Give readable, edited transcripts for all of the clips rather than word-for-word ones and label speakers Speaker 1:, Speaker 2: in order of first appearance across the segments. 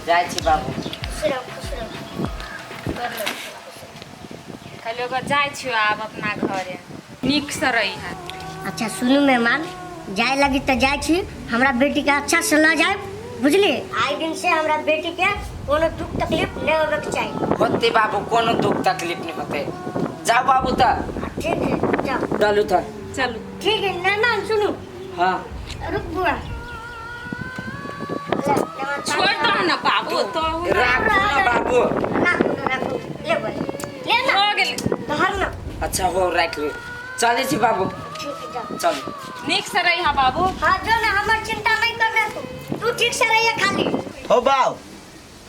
Speaker 1: जाय छी बाबू
Speaker 2: कहलियो घर जाय छियो आब अपना घरे निक से रही है।
Speaker 3: अच्छा सुनू मेहमान जाए लगी तो जाए छी हमरा बेटी के अच्छा से ल जाए बुझली। आई दिन से हमरा बेटी के कोनो दुख तकलीफ नहीं होवे के चाहिए।
Speaker 1: होते बाबू कोनो दुख तकलीफ नहीं होते। जाओ बाबू त
Speaker 3: ठीक है जाओ
Speaker 1: डालू था
Speaker 2: चलो
Speaker 3: ठीक है मेहमान सुनो।
Speaker 1: हाँ
Speaker 3: रुक बुआ
Speaker 2: छोड़ दो ना बाबू तो
Speaker 1: राखू ना बाबू
Speaker 3: राखू ले बोल ले ना
Speaker 2: हो गेल
Speaker 3: बाहर ना।
Speaker 1: अच्छा हो राख ले चले छी बाबू
Speaker 3: ठीक है जाओ
Speaker 1: चलो
Speaker 2: निक से रही है बाबू।
Speaker 3: हाँ जो ना हमर चिंता नहीं करना तू ठीक से रहिए खाली।
Speaker 4: हो बाव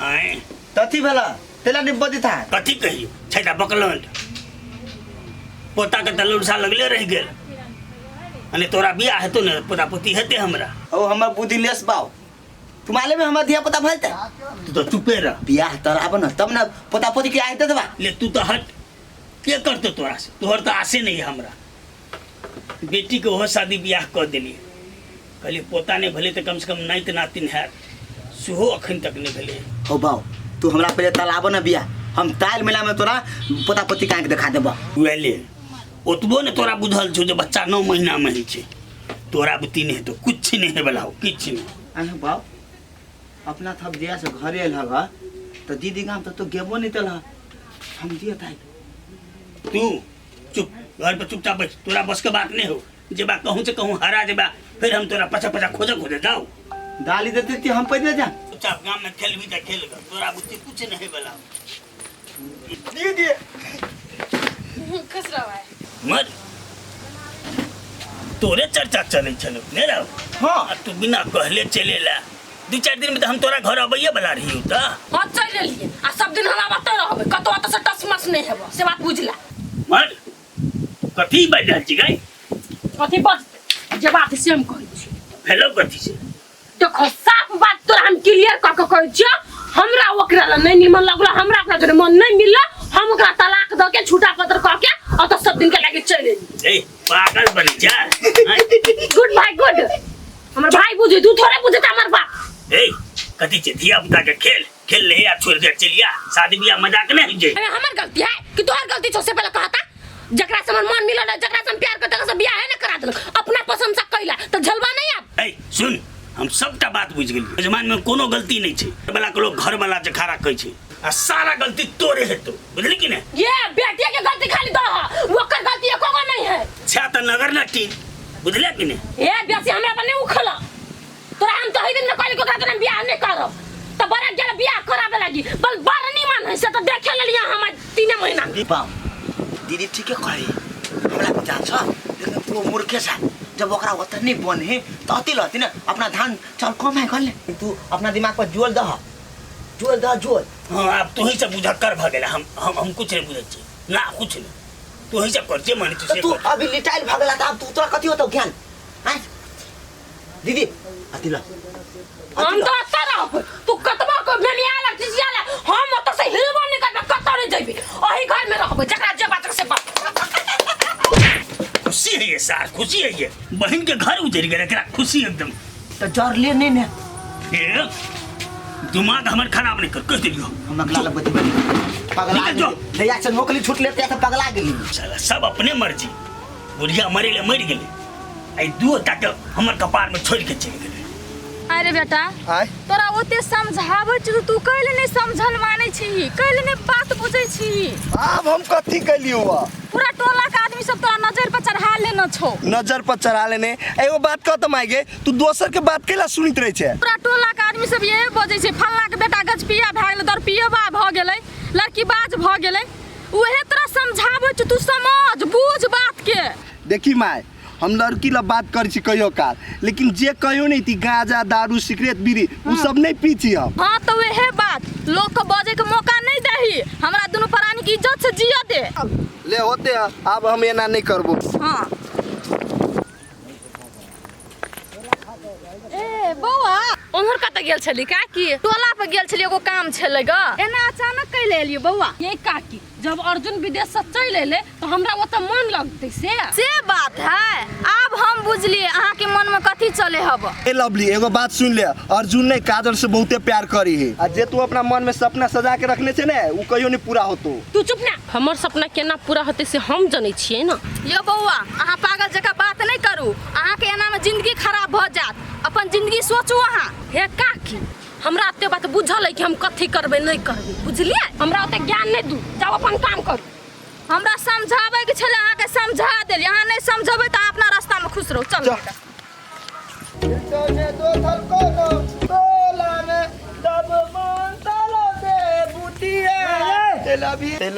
Speaker 5: आए
Speaker 4: तथी भेला तेला निबदी था
Speaker 5: कथी कहियो छैटा बकलंड पोता के तलुरसा लगले रह गेल अने तोरा बियाह हेतो ने पोता पोती हेते हमरा।
Speaker 4: ओ हमर बुद्धि लेस बाव तुम्हारे में हमर धिया पता भलते
Speaker 5: तू तो चुपे रह
Speaker 4: बियाह तराब न तब न पोता पोती के आते दबा
Speaker 5: ले तू तो हट के करतो तोरा से तोहर तो आसे नहीं है हमरा। बेटी के हो शादी बियाह कर दिलिए कहलिए पोता ने भले तो कम से कम नाइत नातिन है सुहो अखन तक नहीं भले।
Speaker 4: हो बाव तू हमरा पहले तलाब न बियाह हम ताल मेला में तोरा पोता पोती का दिखा देबा।
Speaker 5: वेले ओतबो ने तोरा बुझल छो जे बच्चा 9 महीना में ही छे तोरा बुती नहीं तो कुछ नहीं है बलाओ किछ नहीं।
Speaker 4: अरे बाव अपना थप दिया से घरे एल हगा तो दीदी गाम तो गेबो नहीं तला हम दिया था
Speaker 5: तू चुप घर पर चुपचाप बैठ तोरा बस के बात नहीं हो जब कहूँ से कहूँ हरा जबा फिर हम तोरा पछा पछा खोजे जाओ
Speaker 4: डाली देती थी हम पैदल जा
Speaker 5: चुपचाप गांव में खेल भी खेल तोरा बुद्धि कुछ नहीं बला
Speaker 4: दीदी
Speaker 2: खुश रहो भाई
Speaker 5: मर तोरे चर्चा चले चलो नहीं रहो।
Speaker 4: हाँ
Speaker 5: तू बिना कहले चलेला 2-4 दिन में तो हम तोरा घर अबैया बला रही हो त
Speaker 2: हां चल लिए आ सब दिन हम आबत रहबे कतो त से टसमस नहीं हेबो से बात बुझला।
Speaker 5: मर कथी बाज रहल छी गई
Speaker 2: कथी बात जे बात से हम कहै छी
Speaker 5: हेलो कथी से
Speaker 2: देखो साफ बात तोरा हम क्लियर क के कहै छी हमरा ओकरा ला नहीं निमन लगला हमरा ओकरा जरे मन नहीं मिलला हम ओकरा तलाक द के छूटा पत्र क के और तो सब दिन के लागे चले
Speaker 5: ए पागल बन जा
Speaker 2: गुड भाई गुड हमर भाई बुझे तू थोड़े बुझे त हमर बाप
Speaker 5: ए कथी से धिया पुता के खेल ले या छोड़ दे चलिया शादी बियाह मजाक नहीं जे
Speaker 2: अरे हमर गलती है कि तोहर गलती छो से पहले कहता जकरा से मन मिलल जकरा से प्यार करता से बियाह है ना करा देल अपना पसंद से कइला त झलवा नहीं अब।
Speaker 5: ए सुन हम सबटा बात बुझ गेली जमान में कोनो गलती नहीं छे वाला के लोग घर वाला जखारा कहै छे आ सारा गलती तोरे हेतो बुझली कि नहीं।
Speaker 2: ये बेटिया के गलती खाली तो ओकर गलती एको नहीं है
Speaker 5: छा त नगर नटी बुझले कि नहीं।
Speaker 2: ए बेसी हमरा पर नहीं उखला तोरा हम तो हई दिन में कहली को तोरा बियाह नहीं करब त बड़ा गेल बियाह कराबे लागी बल बरनी मान है से त देखे लेलिया हम 3 महीना
Speaker 4: बाव दीदी ठीक है कहे हमरा पता छ लेकिन तू मूर्खे छ जब ओकरा ओत नहीं बने तो अति लती ना अपना धान चल कम है कर ले तू अपना दिमाग पर जोल जोल
Speaker 5: हां अब तू ही सब बुझक्कर भ गेला हम कुछ नहीं बुझै छी ना कुछ नहीं तू ही सब कर जे माने तू से
Speaker 4: तू अभी लिटाइल भागला त अब तू तोरा कथि होतो ज्ञान हैं दीदी अति ल
Speaker 2: हम तो अच्छा रह तू कतबा को मेनिया लगती जियाला हम तो से हिलबो नहीं करबे कतो नहीं जइबी ओही घर में रहबे जकरा जे बात से बात
Speaker 5: खुशी है ये सार खुशी है ये बहन के घर उजड़ गया एकरा खुशी एकदम
Speaker 4: तो जर ले नहीं ने
Speaker 5: ए दिमाग हमर खराब नहीं कर कह दियो
Speaker 4: हम अगला लगती पगला
Speaker 5: जो
Speaker 4: भैया से नौकरी छूट लेते तो पगला गेली
Speaker 5: साला सब अपने मर्जी बुढ़िया मरे ले मर गेले आई दू तक हमर कपार में छोड़ के चल गेले।
Speaker 6: अरे बेटा
Speaker 4: आय
Speaker 6: तोरा ओते समझाबै छी तू कहले नहीं समझल मानै छी कहले नहीं बात बुझै छी
Speaker 4: अब हम कथी कलियो
Speaker 6: पूरा टोला के आदमी सब तोरा नजर पर चढ़ा लेना छौ
Speaker 4: नजर पर चढ़ा लेने एगो बात कहत माइगे तू दोसर के बात केला सुनित रहे छे
Speaker 6: पूरा टोला के आदमी सब यही बजै छै फल्ला के बेटा गजपिया भ गेलै दरपियबा भ गेलै लड़की बाज भ गेलै उहे तोरा समझाबै छी तू समझ बुझ बात के।
Speaker 7: देखी माय हम लड़की ला बात कर छी कहियो काल लेकिन जे कहियो नहीं थी गांजा दारू सिगरेट बीड़ी उ सब नहीं पी छी हम।
Speaker 6: हां तो वहे बात लोग को बजे के मौका नहीं दही हमरा दोनों प्राणी की इज्जत से जिया दे
Speaker 7: ले होते हैं अब हम एना नहीं करबो।
Speaker 6: हां ए बौआ
Speaker 2: ओनहर कत गेल छली काकी?
Speaker 6: टोला पे गेल छलिए, एगो काम छले ग। एना अचानक कैले एलियो बौआ?
Speaker 2: ये काकी जब अर्जुन विदेश से चल एले तो हमरा ओतऽ मन लगते
Speaker 6: से बात है। अब हम बुझलिए अहाँ के मन में कथी चले हब।
Speaker 7: ए लवली एगो बात सुन ले, अर्जुन ने काजल से बहुते प्यार करी है आ जे तू अपना मन में सपना सजा के रखने छे ने उ कहियो नहीं पूरा होतो।
Speaker 2: तू चुप ना, हमर सपना केना पूरा होते से हम जानै छियै ना।
Speaker 6: यो बौआ अहाँ पागल जका बात नहीं करू, अहाँ के एना में जिंदगी खराब भ जात। अपन जिंदगी सोचू अहाँ।
Speaker 2: हे काकी हमरा एते बात बुझल है कि हम कथी करबे नहीं करबे, बुझलिए? हमरा ओते ज्ञान नहीं दू, जाओ अपन काम करू।
Speaker 6: हमरा समझावे के छले, अहाँ के समझा देली। अहाँ नहीं समझबै त अपना रास्ता में खुश रहू। चल बेटा।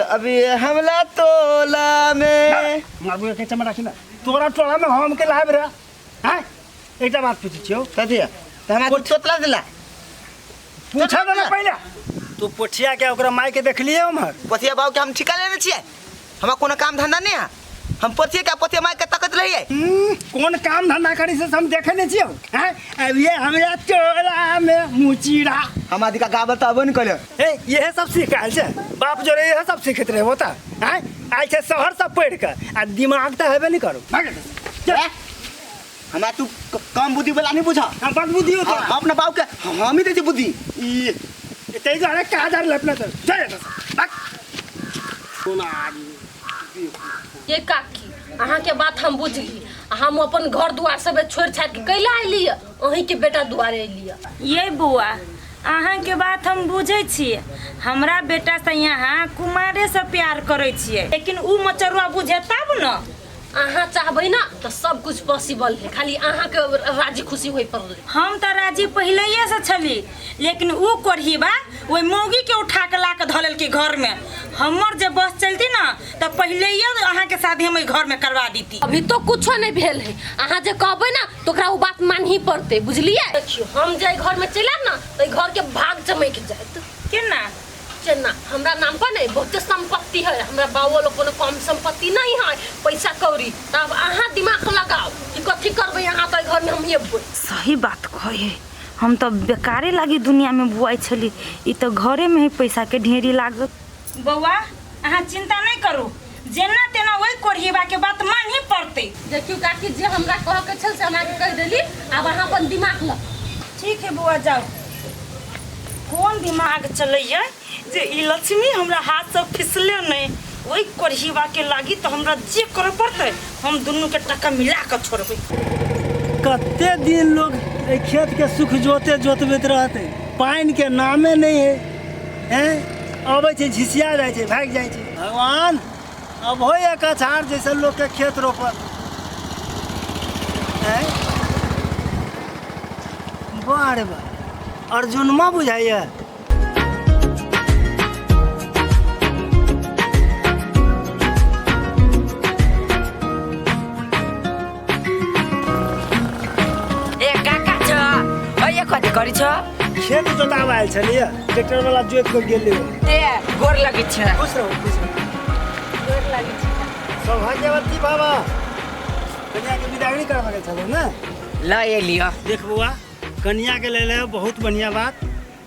Speaker 7: अभी हमला तोला में
Speaker 8: मारबू के चमड़ा कि ना तोरा टोला में हम के लाब रे। हैं एकटा बात पूछै छियौ,
Speaker 4: कथी त हमरा कुछ तोतला दिला
Speaker 8: पूछा ना पहले तू पोठिया के ओकरा माई के देखलिए हमर
Speaker 4: पतिया बाबू के हम ठिका लेने छियै। हमरा कोनो काम धंधा नहीं है, हम पतिया के पतिया माई के तकत रहिए।
Speaker 8: कौन काम धंधा करी से हम देखे नहीं छियौ। हैं अब ये हमरा टोला में मुचीड़ा
Speaker 4: हमरा दिका गा बताबो नहीं कले।
Speaker 8: ए ये सब सिखाल छै, बाप जोरे ये सब सिखत रहे होता। हैं आइ छै शहर सब पढ़ के आ दिमाग त हेबे नहीं करू।
Speaker 4: हमरा तू कम बुद्धि वाला नहीं बुझा।
Speaker 8: हम बड़ बुद्धि होता
Speaker 4: अपना बाबू के हम ही दे छी बुद्धि।
Speaker 8: ई तेज अरे काजर लपना तो जय बक कोन आदमी।
Speaker 2: ये काकी अहाँ के बात हम बुझली, हम अपन घर दुआर सब छोड़ छाड़ के कैला एलिए, अहीं के बेटा दुआरे एलिए।
Speaker 9: ये बुआ अहाँ के बात हम बुझे छिए, हमरा बेटा से यहाँ कुमारे से प्यार करे छिए, लेकिन उ मचरुआ बुझे तब न।
Speaker 2: अहाँ चाहबै ना तो सब कुछ पॉसिबल है, खाली अहाँ के राजी खुशी होई पड़ले।
Speaker 9: हम तो राजी पहले से छली, लेकिन उ कोढ़ी बा ओई मौगी के उठा के ला के धलेल के घर में। हमर जे बस चलती ना तो पहले ही अहाँ के शादी हम घर में करवा दीती।
Speaker 2: अभी तो कुछ नहीं भेल है, अहाँ जे कहबै ना तो ओकरा उ बात मान ही पड़ते, बुझलिए? देखियो हम जे घर में चलब ना तो घर के भाग चमक जात।
Speaker 9: केना
Speaker 2: चन्ना हमरा नाम पर नहीं बहुत संपत्ति है, हमरा बाबू लोग कोनो कम संपत्ति नहीं है, पैसा कौड़ी। तब अहाँ दिमाग लगाओ कि कथी करबै अहाँ तो घर में हम येबै।
Speaker 9: सही बात कहे, हम तो बेकारे लागी दुनिया में बुआई छली, ई तो घरे में ही पैसा के ढेरी लागत। बउआ अहाँ चिंता नहीं करू, जेना तेना वही कोढ़ीबा के बात मान ही पड़ते।
Speaker 2: देखियो काकी जे हमरा कह के छल से हमरा के कह देली, अब अहाँ अपन दिमाग लग।
Speaker 9: ठीक है बुआ जाओ। कौन दिमाग चलैया जे ई लक्ष्मी हमरा हाथ से फिसले नहीं, वही कोढ़ीबा के लागी तो हमरा जे करे पड़ते, हम दोनों के टक्का मिला के छोड़बै।
Speaker 8: कते दिन लोग ए खेत के सुख जोतबैत रहते, पानी के नामे नहीं है। हैं अबै छै झिसिया जाए छै, भाग जाए छै। भगवान अब हो एक अछाड़ जैसे लोग के खेत रोपल। हैं बारे बा अर्जुनमा बुझाइए।
Speaker 1: कथी करी छ?
Speaker 8: खेत जोताब आयल छलिए, ट्रैक्टर वाला जोत के गेलिए।
Speaker 1: ए गोर लगी छ।
Speaker 8: खुश रहो खुश रहो।
Speaker 9: गोर लागी छी।
Speaker 8: सौभाग्यवती बाबा कन्या के विदागरी करबा के छलो ना।
Speaker 1: ल ए लियो।
Speaker 8: देख बुआ कन्या के ले ले बहुत बढ़िया बात,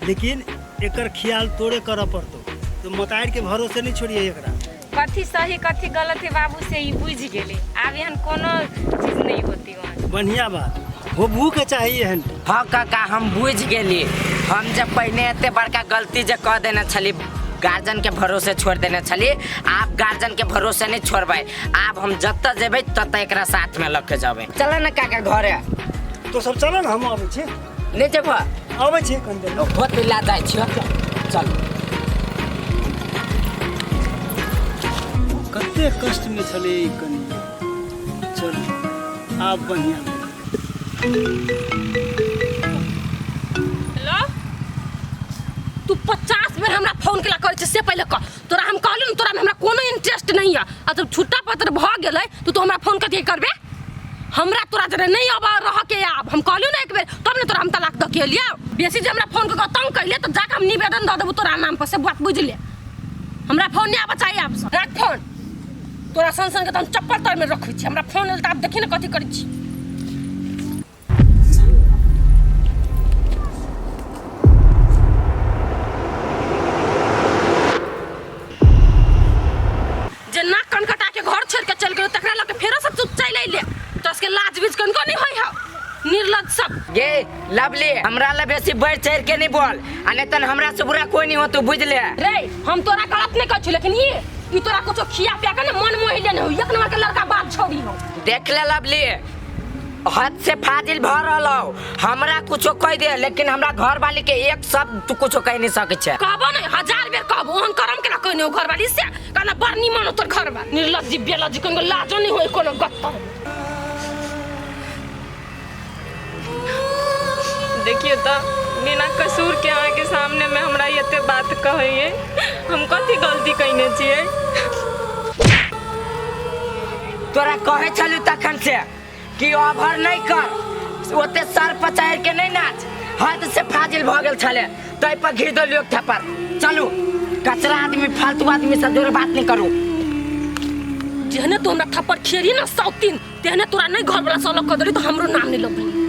Speaker 8: लेकिन एकर ख्याल तोरे कर पड़तो। तो मोताइर के भरोसे नहीं छोड़िए एकरा।
Speaker 9: कथी सही कथी गलत है बाबू से ही बुझ गेले, आब एहन कोनो चीज नहीं होती वहाँ।
Speaker 8: बढ़िया बात वो भूख चाहिए हन।
Speaker 1: हाँ काका हम बुझ गेली, हम जब पहले एते बड़का गलती जे कह देने छली, गार्जियन के भरोसे छोड़ देने छली, आप गार्जियन के भरोसे नहीं छोड़बै। आप हम जत जेबै तत एकरा साथ में लग के जाबै। चल ना काका घरे।
Speaker 8: तो सब चलो ना, हम आबै छी।
Speaker 1: नहीं जेबो?
Speaker 8: आबै छी कन देर।
Speaker 1: बहुत ला जाय छियो। चल।
Speaker 8: कते कष्ट में छले ई कन्या, चल आप बढ़िया।
Speaker 2: हेलो तू 50 बेर हमरा फोन केला करे छ, से पहले कह। तोरा हम कहलु न तोरा में हमरा कोनो इंटरेस्ट नहीं है, आ जब छुट्टा पत्र भ गेलै तो हमरा फोन कथि करबे? हमरा तोरा जरे नहीं अब रह के आब, हम कहलु न एक बेर तब ने तोरा हम तलाक द के लिया। बेसी जे हमरा फोन के तंग कइले तो जाके हम निवेदन द देबो तोरा नाम पर, से बात बुझ ले। हमरा फोन नहीं आबा चाहिए आप सब। रख फोन, तोरा संसन के त हम चप्पल तर में रखै छी। हमरा फोन एल त आप देखि न कथि करै छी।
Speaker 1: गे लवली हमरा ले बेसी बढ़ चढ़ के नहीं बोल आ नहीं तो हमरा से बुरा कोई नहीं हो तू बुझ ले
Speaker 2: रे हम तोरा गलत नहीं कहछु लेकिन ई तोरा कुछ खिया पिया के मन मोहिले नहीं हो एक नंबर के लड़का बात छोड़ी हो
Speaker 1: देख ले लवली हद से फाजिल भ रहलो हमरा कुछो कह दे लेकिन हमरा घर वाली के एक शब्द तू कुछो कह नहीं सके छे
Speaker 2: कहबो नहीं 1000 बेर कहबो हम करम के कहने घर वाली से कहना बड़ निमन तोर घर बा निर्लज्जी बेलज्जी कोनो लाजो नहीं होई कोनो गत्ता
Speaker 6: देखिए तो बिना कसूर के अहाँ के सामने में हमरा ये बात कहिए हम कथी गलती कइने छिए
Speaker 1: तोरा कहे चलू तखन से कि ओवर नहीं कर ओते सर पर चढ़ के नहीं नाच हद से फाजिल भ गेल छले तै पर घिर दो लोग थपर चलू कचरा आदमी फालतू आदमी से जोर बात नहीं करू
Speaker 2: जेहने तो हमरा थप्पड़ खेरी ना 103 तेहने तोरा नहीं घर वाला सलक कर दली तो हमरो नाम नहीं लबली